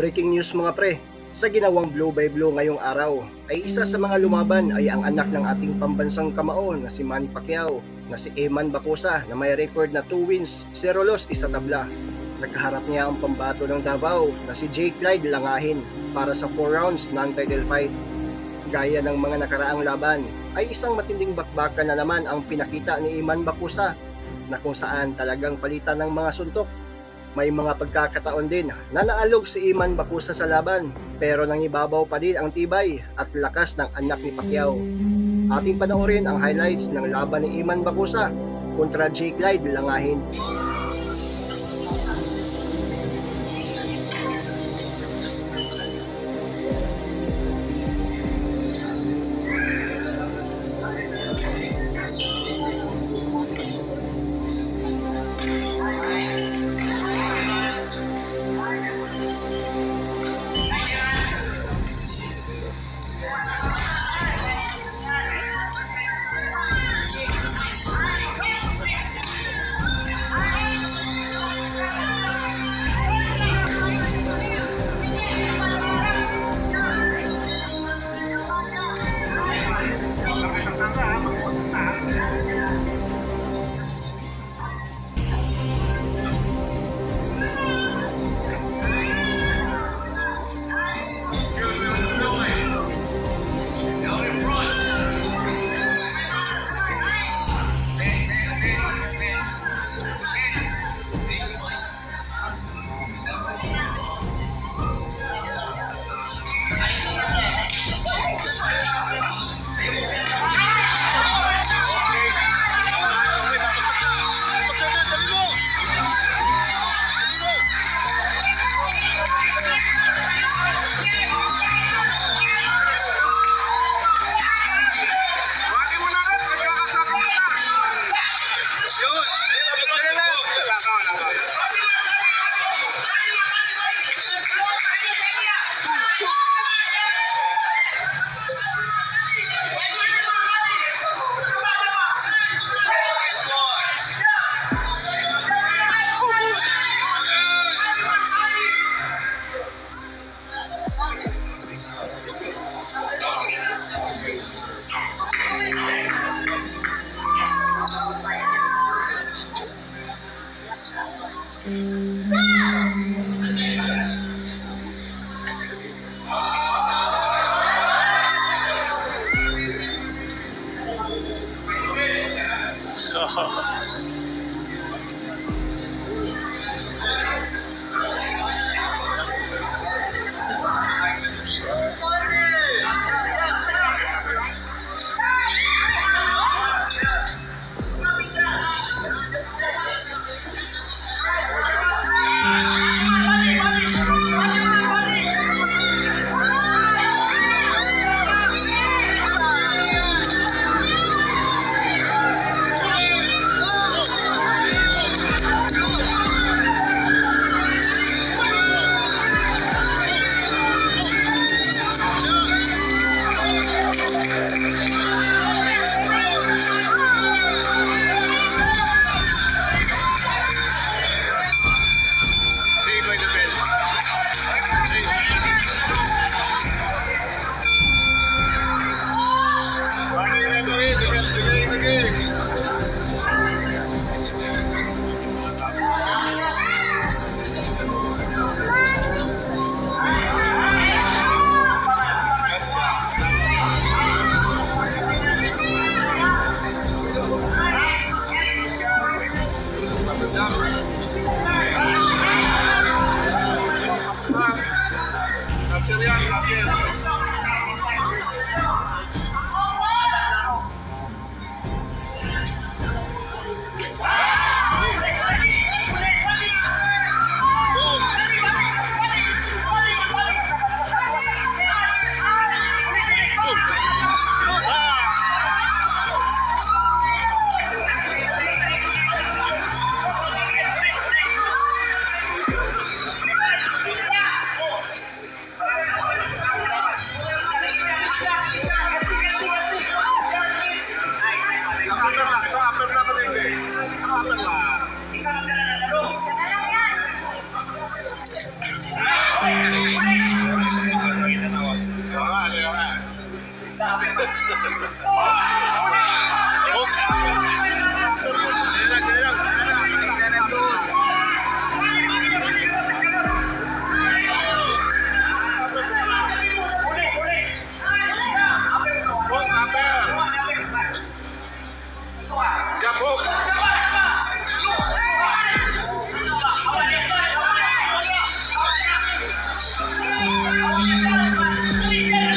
Breaking news mga pre, sa ginawang Blue by Blue ngayong araw ay isa sa mga lumaban ay ang anak ng ating pambansang kamao na si Manny Pacquiao na si Eman Bacosa na may record na 2 wins, 0 loss, 1 tabla. Nagkaharap niya ang pambato ng Davao na si Jake Clyde Langahin para sa 4 rounds non-title fight. Gaya ng mga nakaraang laban ay isang matinding bakbakan na naman ang pinakita ni Eman Bacosa na kung saan talagang palitan ng mga suntok. May mga pagkakataon din na naalog si Eman Bacosa sa laban pero nangibabaw pa din ang tibay at lakas ng anak ni Pacquiao. Ating panoorin ang highlights ng laban ni Eman Bacosa kontra Jake Clyde Langahin.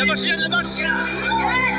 Labas yan, labas!